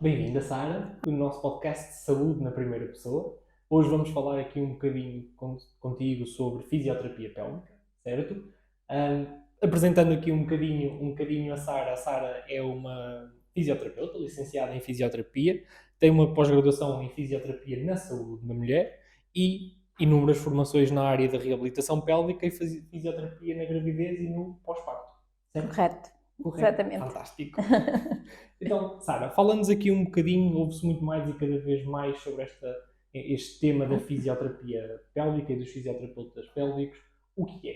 Bem-vinda, Sara, do nosso podcast de saúde na primeira pessoa. Hoje vamos falar aqui um bocadinho contigo sobre fisioterapia pélvica, certo? Apresentando aqui um bocadinho a Sara. A Sara é uma fisioterapeuta, licenciada em fisioterapia, tem uma pós-graduação em fisioterapia na saúde da mulher e inúmeras formações na área da reabilitação pélvica e fisioterapia na gravidez e no pós-parto, certo? Correto. Correto. Exatamente. Fantástico. Então, Sara, falando-nos aqui um bocadinho, ouve-se muito mais e cada vez mais sobre este tema da fisioterapia pélvica e dos fisioterapeutas pélvicos. O que é?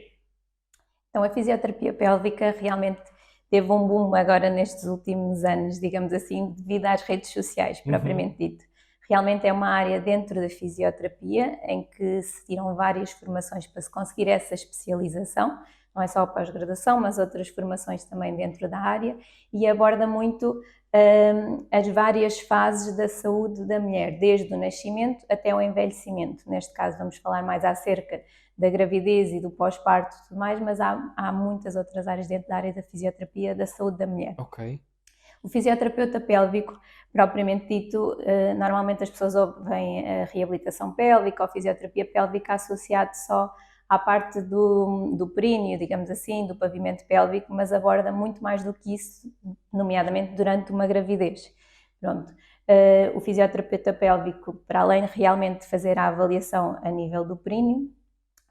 Então, a fisioterapia pélvica realmente teve um boom agora nestes últimos anos, digamos assim, devido às redes sociais, propriamente dito. Realmente é uma área dentro da fisioterapia em que se tiram várias formações para se conseguir essa especialização, não é só a pós-graduação, mas outras formações também dentro da área, e aborda muito as várias fases da saúde da mulher, desde o nascimento até o envelhecimento. Neste caso vamos falar mais acerca da gravidez e do pós-parto e tudo mais, mas há muitas outras áreas dentro da área da fisioterapia da saúde da mulher. Ok. O fisioterapeuta pélvico, propriamente dito, normalmente as pessoas ouvem a reabilitação pélvica ou fisioterapia pélvica associado só à parte do períneo, digamos assim, do pavimento pélvico, mas aborda muito mais do que isso, nomeadamente durante uma gravidez. Pronto. O fisioterapeuta pélvico, para além de realmente fazer a avaliação a nível do períneo,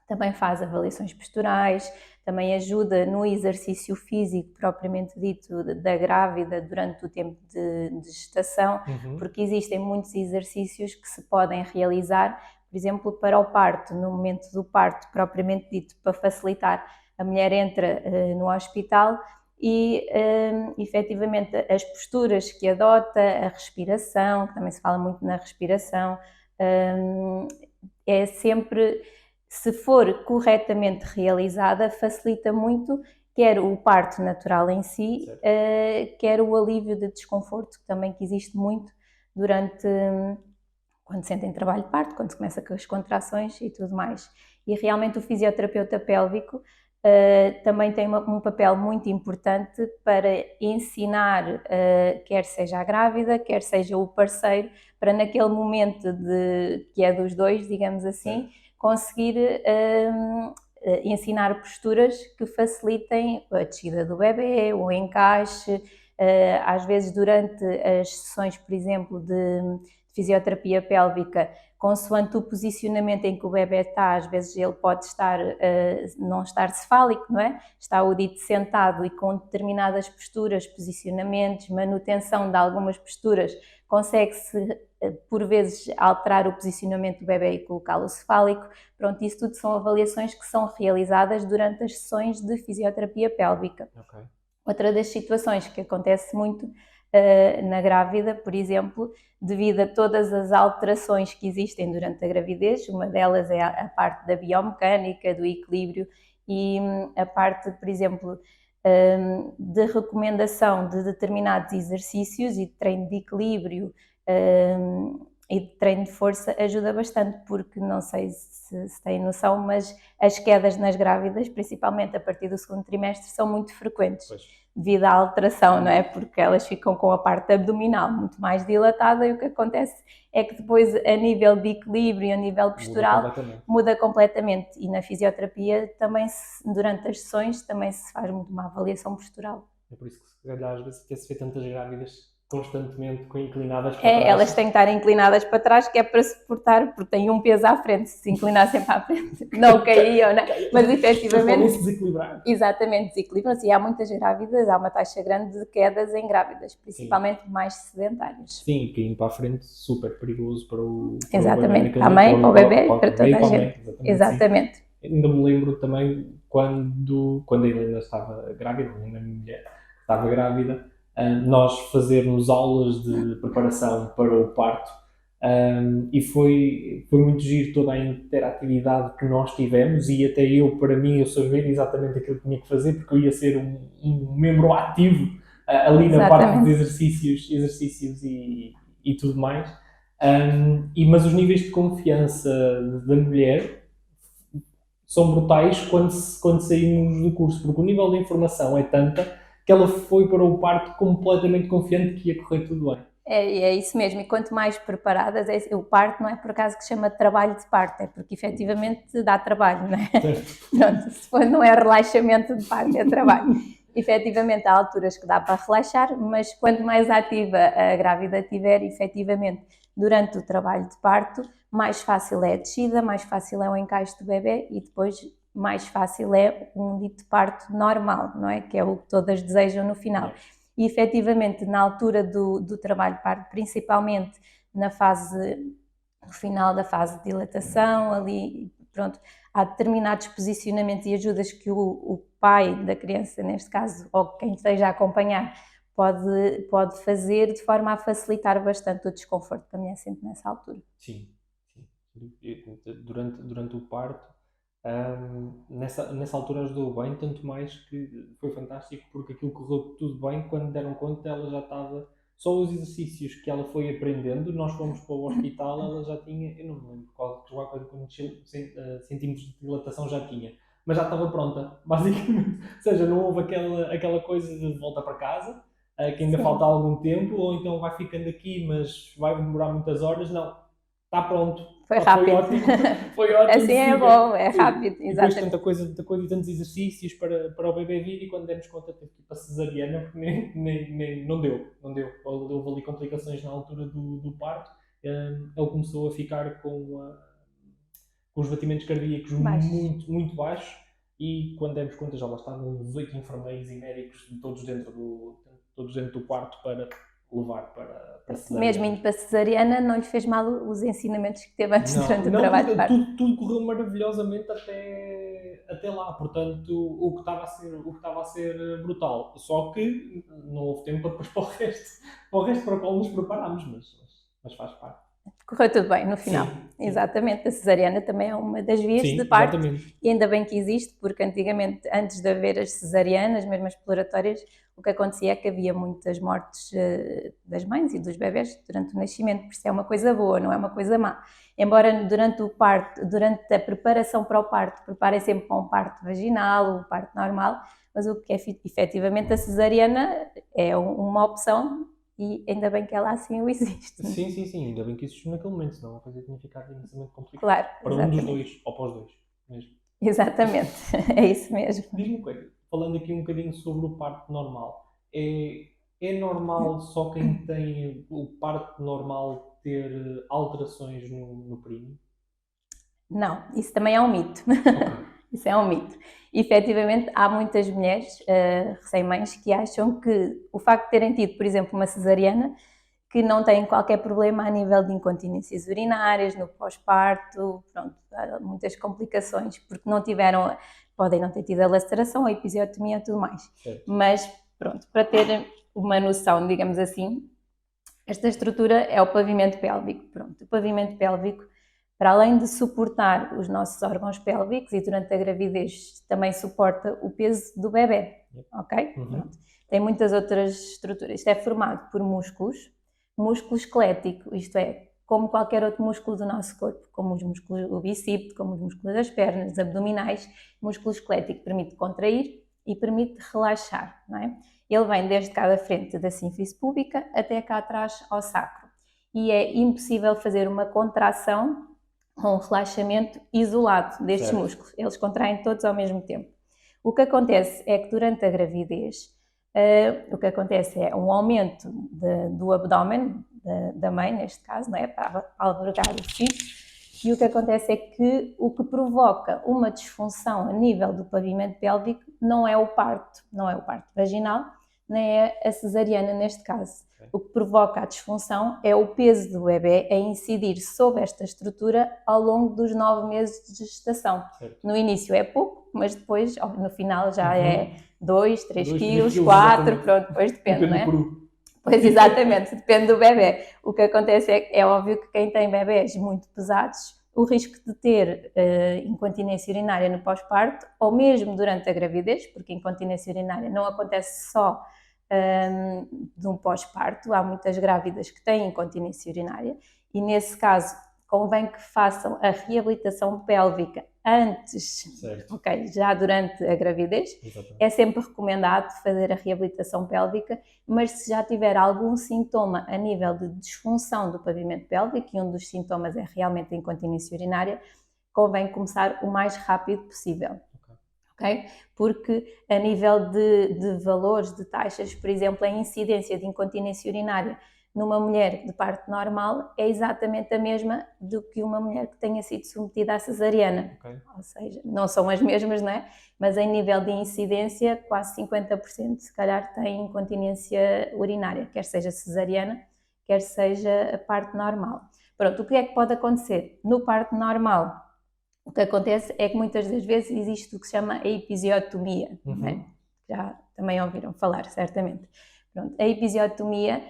também faz avaliações posturais, também ajuda no exercício físico propriamente dito da grávida durante o tempo de gestação, porque existem muitos exercícios que se podem realizar, por exemplo, para o parto, no momento do parto propriamente dito, para facilitar. A mulher entra no hospital e efetivamente as posturas que adota, a respiração, que também se fala muito na respiração, é sempre, se for corretamente realizada, facilita muito quer o parto natural em si, quer o alívio de desconforto, também que existe muito durante quando sentem trabalho de parto, quando se começa com as contrações e tudo mais. E realmente o fisioterapeuta pélvico também tem um papel muito importante para ensinar, quer seja a grávida, quer seja o parceiro, para naquele momento que é dos dois, digamos assim, conseguir ensinar posturas que facilitem a descida do bebê, o encaixe. Às vezes durante as sessões, por exemplo, de fisioterapia pélvica, consoante o posicionamento em que o bebê está, às vezes ele pode estar, não estar cefálico, não é? Está o dito sentado e com determinadas posturas, posicionamentos, manutenção de algumas posturas, consegue-se por vezes alterar o posicionamento do bebê e colocá-lo cefálico. Pronto, isso tudo são avaliações que são realizadas durante as sessões de fisioterapia pélvica. Ok. Outra das situações que acontece muito na grávida, por exemplo, devido a todas as alterações que existem durante a gravidez, uma delas é a parte da biomecânica, do equilíbrio e a parte, por exemplo, de recomendação de determinados exercícios e de treino de equilíbrio e de treino de força ajuda bastante, porque não sei se têm noção, mas as quedas nas grávidas, principalmente a partir do segundo trimestre, são muito frequentes. Pois. Devido à alteração, não é? Porque elas ficam com a parte abdominal muito mais dilatada e o que acontece é que depois a nível de equilíbrio, a nível postural, muda completamente. E na fisioterapia também, durante as sessões, também se faz muito uma avaliação postural. É por isso que se calhar às vezes até se vê tantas grávidas constantemente inclinadas para trás. Elas têm que estar inclinadas para trás, que é para suportar, porque têm um peso à frente. Se inclinassem para a frente, não caíam, não é? Mas efetivamente. Podem se desequilibrar. Exatamente, desequilibram-se. E há muitas grávidas, há uma taxa grande de quedas em grávidas, principalmente mais sedentárias. Sim, caindo para a frente, super perigoso para o exatamente, bebê. Também para o bebê e para toda a gente. Exatamente. Ainda me lembro também quando a Helena estava grávida, a minha mulher estava grávida, nós fazermos aulas de preparação para o parto e foi muito giro toda a interatividade que nós tivemos e até para mim, eu saber exatamente aquilo que tinha que fazer, porque eu ia ser um membro ativo ali na parte de exercícios e tudo mais. Mas os níveis de confiança da mulher são brutais quando saímos do curso, porque o nível de informação é tanta que ela foi para o parto completamente confiante que ia correr tudo bem. É isso mesmo, e quanto mais preparadas, o parto não é por acaso que se chama trabalho de parto, é porque efetivamente dá trabalho, não é? Pronto, se for, não é relaxamento de parto, é trabalho. Efetivamente há alturas que dá para relaxar, mas quanto mais ativa a grávida estiver, efetivamente, durante o trabalho de parto, mais fácil é a descida, mais fácil é o encaixe do bebê e depois mais fácil é um dito parto normal, não é? Que é o que todas desejam no final. E efetivamente, na altura do trabalho de parto, principalmente no final da fase de dilatação, ali, pronto, há determinados posicionamentos e ajudas que o pai da criança, neste caso, ou quem esteja a acompanhar, pode fazer de forma a facilitar bastante o desconforto que a mulher sente nessa altura. Sim, sim. Durante o parto, nessa altura ajudou bem, tanto mais que foi fantástico porque aquilo correu tudo bem. Quando deram conta, ela já estava. Só os exercícios que ela foi aprendendo, nós fomos para o hospital, ela já tinha, eu não me lembro quantos centímetros de dilatação já tinha, mas já estava pronta, basicamente. Ou seja, não houve aquela coisa de volta para casa, que ainda Sim. falta algum tempo, ou então vai ficando aqui, mas vai demorar muitas horas. Não, está pronto. Foi rápido. Foi ótimo. Foi ótimo. Assim é bom, é rápido, E depois exatamente. tanta coisa e tantos exercícios para o bebê vir, e quando demos conta teve que ir para cesariana porque não deu. Houve ali complicações na altura do parto. Ele começou a ficar com os batimentos cardíacos muito, muito baixos, e quando demos conta já lá estavam os 8 enfermeiros e médicos todos dentro do quarto para levar para cesariana. Mesmo indo para cesariana, não lhe fez mal os ensinamentos que teve antes durante o trabalho de parto? Tudo correu maravilhosamente até lá. Portanto, o que estava a ser brutal. Só que não houve tempo depois para o resto para o qual nos preparámos, mas faz parte. Correu tudo bem no final. Sim. Exatamente. A cesariana também é uma das vias Sim, de parto. exatamente. E ainda bem que existe, porque antigamente, antes de haver as cesarianas, mesmo as exploratórias, o que acontecia é que havia muitas mortes das mães e dos bebés durante o nascimento, por isso é uma coisa boa, não é uma coisa má. Embora durante o parto, durante a preparação para o parto, preparem sempre para um parto vaginal, um parto normal, mas o que é efetivamente a cesariana é uma opção, e ainda bem que ela assim o existe. Sim, ainda bem que existiu naquele momento, senão a coisa tinha ficado imensamente complicada. Claro, para exatamente. Um dos dois, ou para os dois mesmo. Exatamente, é isso mesmo. Diz-me uma coisa, falando aqui um bocadinho sobre o parto normal, é normal só quem tem o parto normal ter alterações no períneo? Não, isso também é um mito. Isso é um mito. Efetivamente, há muitas mulheres recém-mães que acham que o facto de terem tido, por exemplo, uma cesariana, que não têm qualquer problema a nível de incontinências urinárias, no pós-parto, pronto, há muitas complicações, porque não tiveram, podem não ter tido a laceração, a episiotomia e tudo mais. Certo. Mas, pronto, para ter uma noção, digamos assim, esta estrutura é o pavimento pélvico. Pronto, o pavimento pélvico, para além de suportar os nossos órgãos pélvicos e durante a gravidez também suporta o peso do bebê, ok? Pronto. Tem muitas outras estruturas. Isto é formado por músculo esquelético, isto é, como qualquer outro músculo do nosso corpo, como os músculos do bíceps, como os músculos das pernas, abdominais. O músculo esquelético permite contrair e permite relaxar, não é? Ele vem desde cá da frente da sínfise púbica até cá atrás ao sacro. E é impossível fazer uma contração ou um relaxamento isolado destes Certo. músculos. Eles contraem todos ao mesmo tempo. O que acontece é que durante a gravidez, o que acontece é um aumento do abdômen da mãe, neste caso, não é? Para albergar o filho. E o que acontece é que o que provoca uma disfunção a nível do pavimento pélvico não é o parto vaginal, nem é a cesariana neste caso. Okay. O que provoca a disfunção é o peso do bebê a incidir sobre esta estrutura ao longo dos 9 meses de gestação. Certo. No início é pouco, mas depois, no final já é 2, 3 quilos, 4, pronto, depois depende, não é? Pois, exatamente, depende do bebê. O que acontece é óbvio que quem tem bebés muito pesados, o risco de ter incontinência urinária no pós-parto, ou mesmo durante a gravidez, porque incontinência urinária não acontece só de um pós-parto, há muitas grávidas que têm incontinência urinária, e nesse caso convém que façam a reabilitação pélvica antes, Certo. ok, já durante a gravidez, Exatamente. é sempre recomendado fazer a reabilitação pélvica, mas se já tiver algum sintoma a nível de disfunção do pavimento pélvico, e um dos sintomas é realmente a incontinência urinária, convém começar o mais rápido possível. Okay? Porque a nível de valores, de taxas, por exemplo, a incidência de incontinência urinária numa mulher de parto normal é exatamente a mesma do que uma mulher que tenha sido submetida à cesariana. Ok. Ou seja, não são as mesmas, não é? Mas em nível de incidência, quase 50% se calhar tem incontinência urinária, quer seja cesariana, quer seja a parto normal. Pronto, o que é que pode acontecer? No parto normal, o que acontece é que muitas das vezes existe o que se chama a episiotomia, não é? Já também ouviram falar, certamente. Pronto, a episiotomia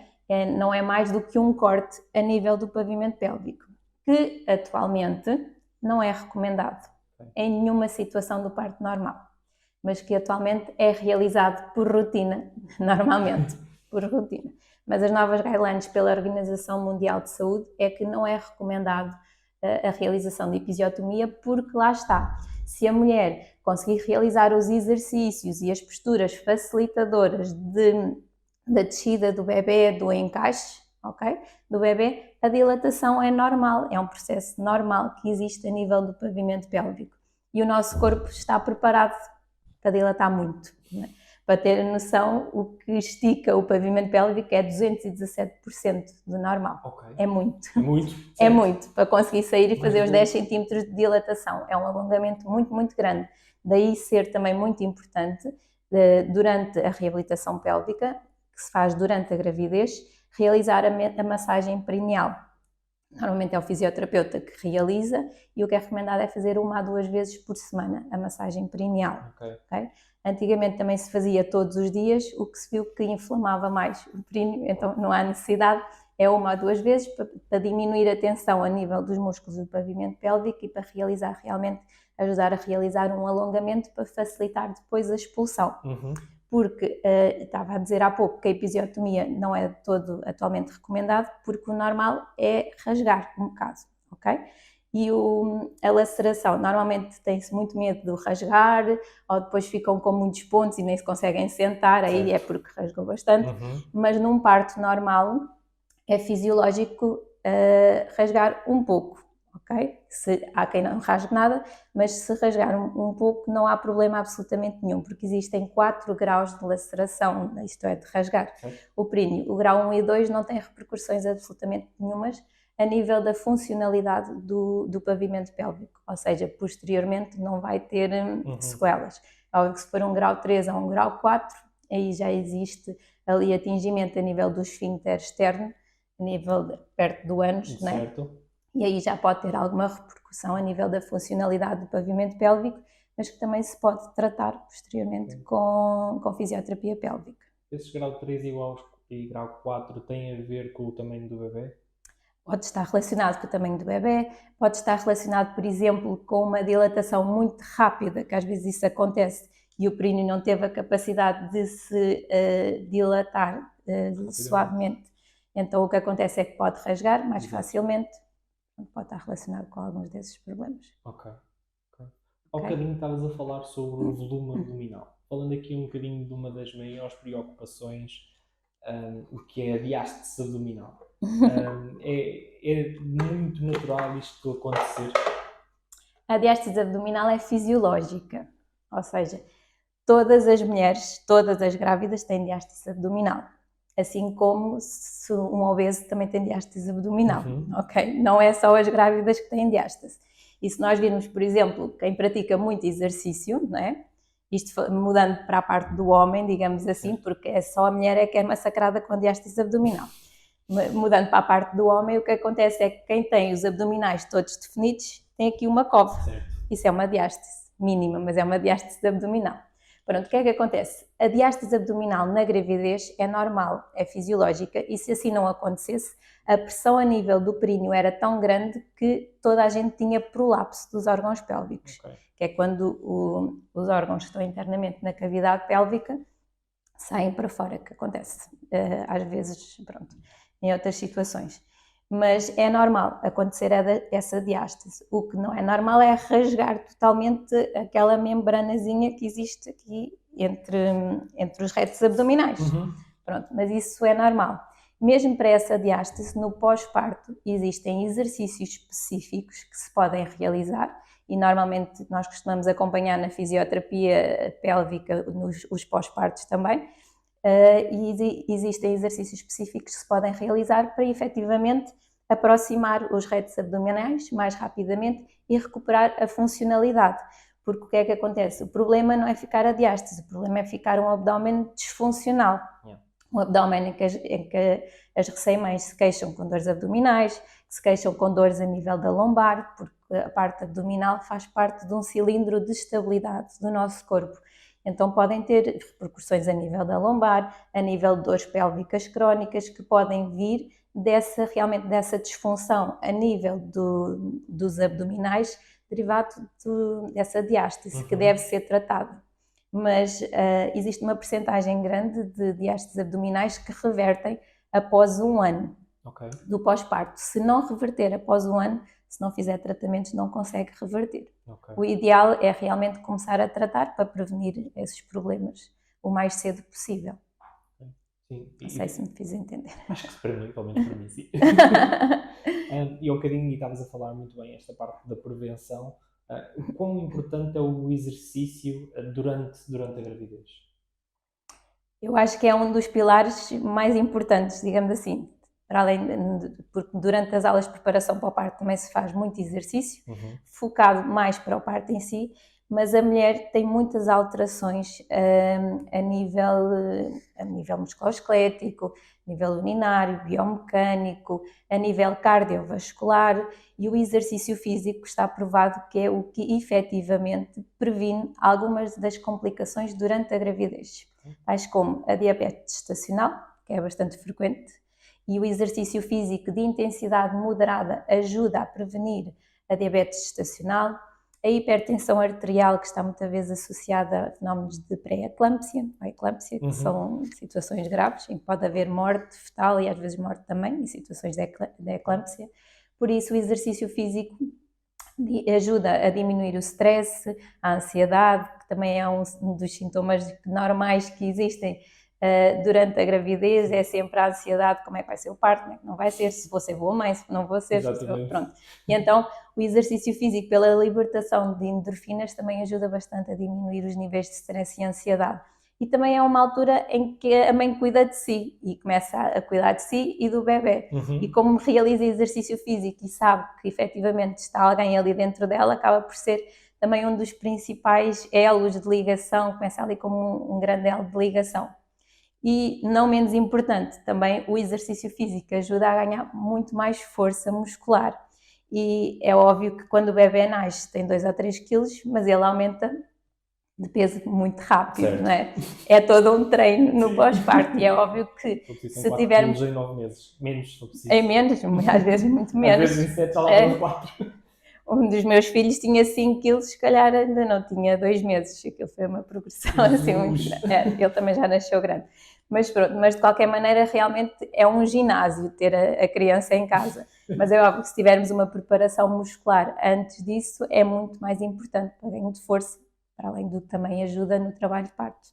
não é mais do que um corte a nível do pavimento pélvico, que atualmente não é recomendado em nenhuma situação do parto normal, mas que atualmente é realizado por rotina, normalmente, por rotina. Mas as novas guidelines pela Organização Mundial de Saúde é que não é recomendado a realização de episiotomia, porque lá está, se a mulher conseguir realizar os exercícios e as posturas facilitadoras da descida do bebê, do encaixe, ok? Do bebê, a dilatação é normal, é um processo normal que existe a nível do pavimento pélvico. E o nosso corpo está preparado para dilatar muito, não é? Para ter noção, o que estica o pavimento pélvico é 217% do normal. Okay. É muito. É muito? É muito, para conseguir sair e fazer Mas os 10 centímetros de dilatação. É um alongamento muito, muito grande. Daí ser também muito importante, durante a reabilitação pélvica, que se faz durante a gravidez, realizar a massagem perineal. Normalmente é o fisioterapeuta que realiza e o que é recomendado é fazer 1 a 2 vezes por semana a massagem perineal. Okay? Antigamente também se fazia todos os dias, o que se viu que inflamava mais o períneo, então não há necessidade, é 1 a 2 vezes para diminuir a tensão a nível dos músculos do pavimento pélvico e para realizar realmente, ajudar a realizar um alongamento para facilitar depois a expulsão. Porque estava a dizer há pouco que a episiotomia não é todo atualmente recomendado, porque o normal é rasgar um bocado, ok? E a laceração, normalmente tem-se muito medo de rasgar, ou depois ficam com muitos pontos e nem se conseguem sentar, aí é porque rasgou bastante, mas num parto normal é fisiológico rasgar um pouco, ok? Há quem não rasgue nada, mas se rasgar um pouco não há problema absolutamente nenhum, porque existem 4 graus de laceração, isto é, de rasgar o períneo. O grau 1 e 2 não tem repercussões absolutamente nenhumas a nível da funcionalidade do pavimento pélvico, ou seja, posteriormente não vai ter sequelas. Óbvio que se for um grau 3 ou um grau 4, aí já existe ali atingimento a nível do esfíncter externo, a nível perto do ânus, né? E aí já pode ter alguma repercussão a nível da funcionalidade do pavimento pélvico, mas que também se pode tratar posteriormente com fisioterapia pélvica. Esses grau 3 e grau 4 têm a ver com o tamanho do bebê? Pode estar relacionado com o tamanho do bebê, pode estar relacionado, por exemplo, com uma dilatação muito rápida, que às vezes isso acontece, e o períneo não teve a capacidade de se dilatar suavemente. Então o que acontece é que pode rasgar mais facilmente, pode estar relacionado com alguns desses problemas. Ok. Há bocadinho estavas a falar sobre o volume abdominal. Falando aqui um bocadinho de uma das maiores preocupações, o que é a diástase abdominal. É muito natural isto acontecer? A diástase abdominal é fisiológica, ou seja, todas as mulheres, todas as grávidas têm diástase abdominal, assim como se um obeso também tem diástase abdominal, ok? Não é só as grávidas que têm diástase. E se nós virmos, por exemplo, quem pratica muito exercício, não é? Isto mudando para a parte do homem, digamos assim, porque é só a mulher é que é massacrada com diástase abdominal. Mudando para a parte do homem, o que acontece é que quem tem os abdominais todos definidos tem aqui uma cova. Isso é uma diástase mínima, mas é uma diástase abdominal. Pronto, o que é que acontece? A diástase abdominal na gravidez é normal, é fisiológica, e se assim não acontecesse, a pressão a nível do períneo era tão grande que toda a gente tinha prolapso dos órgãos pélvicos, que é quando os órgãos que estão internamente na cavidade pélvica saem para fora, que acontece às vezes, pronto, em outras situações. mas é normal acontecer essa diástase. O que não é normal é rasgar totalmente aquela membranazinha que existe aqui entre os retos abdominais. Pronto, mas isso é normal. Mesmo para essa diástase, no pós-parto, existem exercícios específicos que se podem realizar e normalmente nós costumamos acompanhar na fisioterapia pélvica os pós-partos também, e existem exercícios específicos que se podem realizar para efetivamente aproximar os retos abdominais mais rapidamente e recuperar a funcionalidade. Porque o que é que acontece? O problema não é ficar a diástase, o problema é ficar um abdômen disfuncional. Um abdômen em que as recém-mães se queixam com dores abdominais, que se queixam com dores a nível da lombar, porque a parte abdominal faz parte de um cilindro de estabilidade do nosso corpo. Então podem ter repercussões a nível da lombar, a nível de dores pélvicas crónicas, que podem vir realmente dessa disfunção a nível dos abdominais, derivado dessa diástase, que deve ser tratada. Mas existe uma percentagem grande de diástases abdominais que revertem após um ano do pós-parto. Se não reverter após um ano, se não fizer tratamentos, não consegue reverter. O ideal é realmente começar a tratar para prevenir esses problemas o mais cedo possível. Sim. Não sei se me fiz entender. Acho que para mim, pelo menos para mim, sim. E um bocadinho, e estavas a falar muito bem esta parte da prevenção. O quão importante é o exercício durante a gravidez? Eu acho que é um dos pilares mais importantes, digamos assim. Porque durante as aulas de preparação para o parto também se faz muito exercício, focado mais para o parto em si, mas a mulher tem muitas alterações a nível musculoesquelético, a nível urinário, biomecânico, a nível cardiovascular, e o exercício físico está provado que é o que efetivamente previne algumas das complicações durante a gravidez, tais como a diabetes gestacional, que é bastante frequente, e o exercício físico de intensidade moderada ajuda a prevenir a diabetes gestacional, a hipertensão arterial, que está muitas vezes associada a fenómenos de pré-eclâmpsia, ou eclâmpsia, que são situações graves, em que pode haver morte fetal e às vezes morte também, em situações de eclâmpsia. Por isso, o exercício físico ajuda a diminuir o stress, a ansiedade, que também é um dos sintomas normais que existem durante a gravidez, é sempre a ansiedade, como é que vai ser o parto, como é que não vai ser, se vou ser boa mãe, se não vou ser, pronto. E então o exercício físico, pela libertação de endorfinas, também ajuda bastante a diminuir os níveis de stress e ansiedade. E também é uma altura em que a mãe cuida de si e começa a cuidar de si e do bebê. E como realiza exercício físico e sabe que efetivamente está alguém ali dentro dela, acaba por ser também um dos principais elos de ligação, começa ali como um grande elo de ligação. E, não menos importante, também o exercício físico ajuda a ganhar muito mais força muscular. E é óbvio que quando o bebê nasce tem 2 ou 3 quilos, mas ele aumenta de peso muito rápido, não é? É todo um treino no pós-parto, e é óbvio que se tivermos em 9 meses, menos, se preciso. Em menos, às vezes muito menos. Às vezes em 7 já lá para 4. Um dos meus filhos tinha 5 quilos, se calhar ainda não tinha 2 meses. Aquilo foi uma progressão assim muito grande. Ele também já nasceu grande. Mas pronto, mas de qualquer maneira realmente é um ginásio ter a criança em casa. Mas é óbvio que se tivermos uma preparação muscular antes disso, é muito mais importante para ganho de força, para além do que também ajuda no trabalho de parto,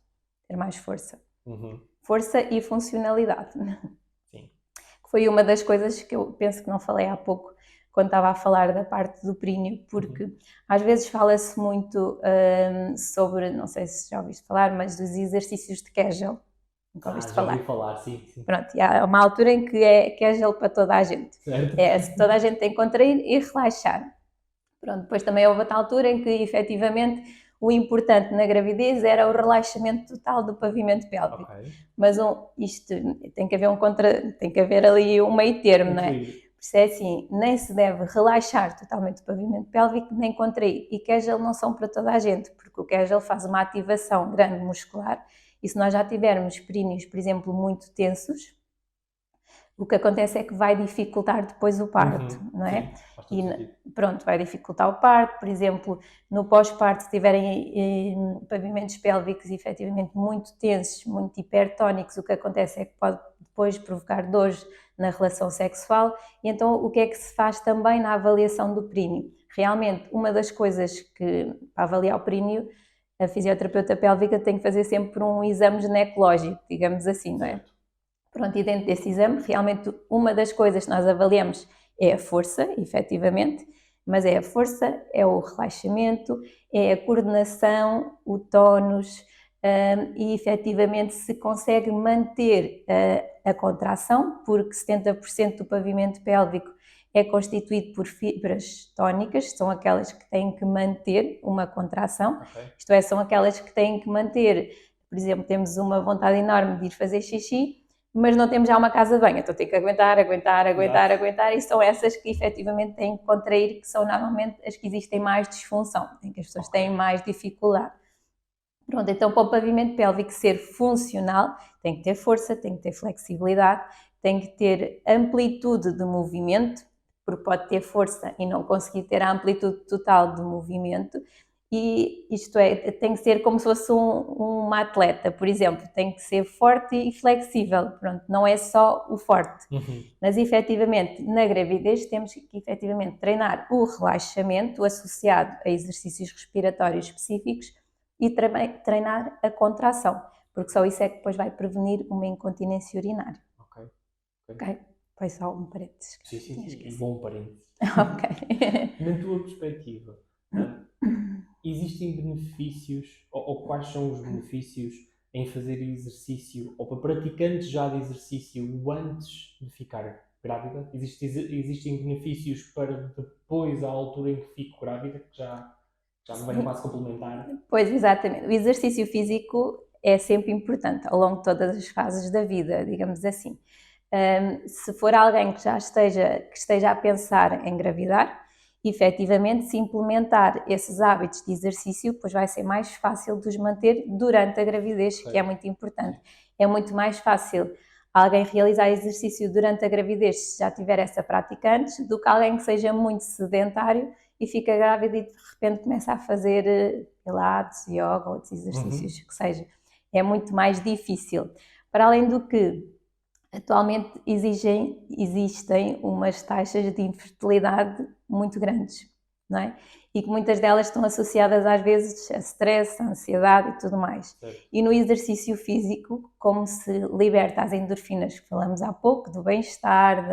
ter mais força. Força e funcionalidade. Sim. Foi uma das coisas que eu penso que não falei há pouco, quando estava a falar da parte do períneo, porque às vezes fala-se muito sobre, não sei se já ouviste falar, mas dos exercícios de Kegel. Nunca ouviste falar? Já ouvi falar, sim. Pronto, e há uma altura em que é Kegel para toda a gente. Certo. Toda a gente tem que contrair e relaxar. Pronto, depois também houve outra altura em que efetivamente o importante na gravidez era o relaxamento total do pavimento pélvico. Mas isto tem que haver ali um meio termo, não é? Por isso é assim, nem se deve relaxar totalmente o pavimento pélvico, nem contrair. E Kegel não são para toda a gente, porque o Kegel faz uma ativação grande muscular, e se nós já tivermos períneos, por exemplo, muito tensos, o que acontece é que vai dificultar depois o parto, não é? Pronto, vai dificultar o parto. Por exemplo, no pós-parto, se tiverem pavimentos pélvicos efetivamente muito tensos, muito hipertónicos, o que acontece é que pode depois provocar dores na relação sexual. E então o que é que se faz também na avaliação do períneo? Realmente, uma das coisas que, para avaliar o períneo, a fisioterapeuta pélvica tem que fazer sempre um exame ginecológico, digamos assim, não é? Pronto, e dentro desse exame, realmente uma das coisas que nós avaliamos é a força, efetivamente, mas é a força, é o relaxamento, é a coordenação, o tónus, e efetivamente se consegue manter a contração, porque 70% do pavimento pélvico é constituído por fibras tónicas, são aquelas que têm que manter uma contração, isto é, são aquelas que têm que manter, por exemplo, temos uma vontade enorme de ir fazer xixi, mas não temos já uma casa de banho, então tem que aguentar, e são essas que efetivamente têm que contrair, que são normalmente as que existem mais disfunção, em que as pessoas têm mais dificuldade. Pronto, então para o pavimento pélvico ser funcional, tem que ter força, tem que ter flexibilidade, tem que ter amplitude de movimento, porque pode ter força e não conseguir ter a amplitude total de movimento, e isto é, tem que ser como se fosse uma atleta, por exemplo, tem que ser forte e flexível, pronto, não é só o forte, mas efetivamente na gravidez temos que efetivamente treinar o relaxamento associado a exercícios respiratórios específicos e treinar a contração, porque só isso é que depois vai prevenir uma incontinência urinária. Ok? Foi só um parênteses. Sim, bom parênteses. Ok. Na tua perspectiva, existem benefícios, ou quais são os benefícios em fazer exercício, ou para praticantes já de exercício antes de ficar grávida? Existem benefícios para depois, à altura em que fico grávida, que já me vem quase complementar? Pois, exatamente. O exercício físico é sempre importante ao longo de todas as fases da vida, digamos assim. Se for alguém que já esteja a pensar em engravidar, efetivamente, se implementar esses hábitos de exercício, pois vai ser mais fácil de os manter durante a gravidez, que é muito importante. É muito mais fácil alguém realizar exercício durante a gravidez, se já tiver essa prática antes, do que alguém que seja muito sedentário e fica grávida e de repente começa a fazer pilates, yoga, outros exercícios que seja. É muito mais difícil. Para além do que, atualmente existem umas taxas de infertilidade muito grandes, não é? E que muitas delas estão associadas às vezes a stress, a ansiedade e tudo mais. E no exercício físico, como se liberta as endorfinas que falamos há pouco, do bem-estar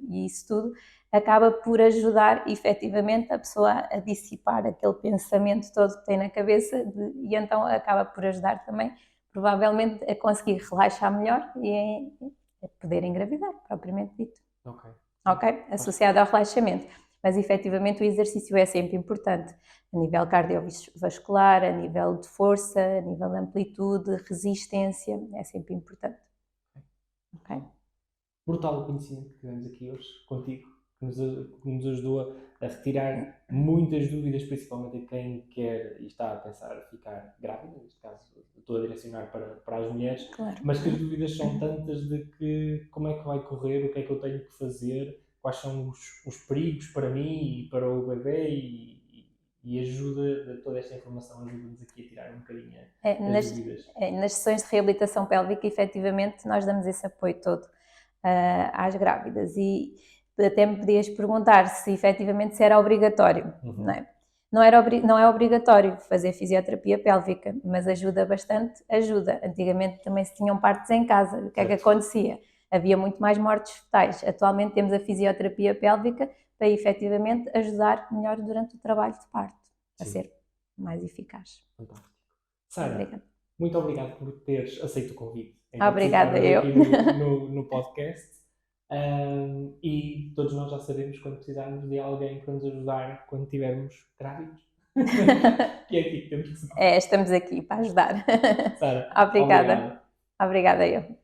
e isso tudo, acaba por ajudar efetivamente a pessoa a dissipar aquele pensamento todo que tem na cabeça e então acaba por ajudar também, provavelmente, a conseguir relaxar melhor e poder engravidar, propriamente dito. Ok? Associado ao relaxamento. Mas efetivamente o exercício é sempre importante, a nível cardiovascular, a nível de força, a nível de amplitude, resistência, é sempre importante. Ok? Brutal o conhecimento que tivemos aqui hoje contigo, que nos ajudou a retirar muitas dúvidas, principalmente a quem quer e está a pensar ficar grávida, neste caso estou a direcionar para as mulheres, Claro. mas que as dúvidas são tantas de que como é que vai correr, o que é que eu tenho que fazer, quais são os perigos para mim e para o bebê e ajuda, toda esta informação ajuda-nos aqui a tirar um bocadinho as dúvidas. Nas sessões de reabilitação pélvica, efetivamente, nós damos esse apoio todo às grávidas e até me podias perguntar se efetivamente se era obrigatório, não é? Não é obrigatório fazer fisioterapia pélvica, mas ajuda bastante, ajuda. Antigamente também se tinham partos em casa, o que é que acontecia? Havia muito mais mortes fetais. Atualmente temos a fisioterapia pélvica para efetivamente ajudar melhor durante o trabalho de parto, a ser mais eficaz. Fantástico. Sara, obrigada. Muito obrigado por teres aceito o convite. Obrigada eu. Aqui no podcast. E todos nós já sabemos quando precisarmos de alguém para nos ajudar quando estivermos grávidos. Que é aqui que temos que ser. Estamos aqui para ajudar. Sara, Obrigada. Obrigada eu.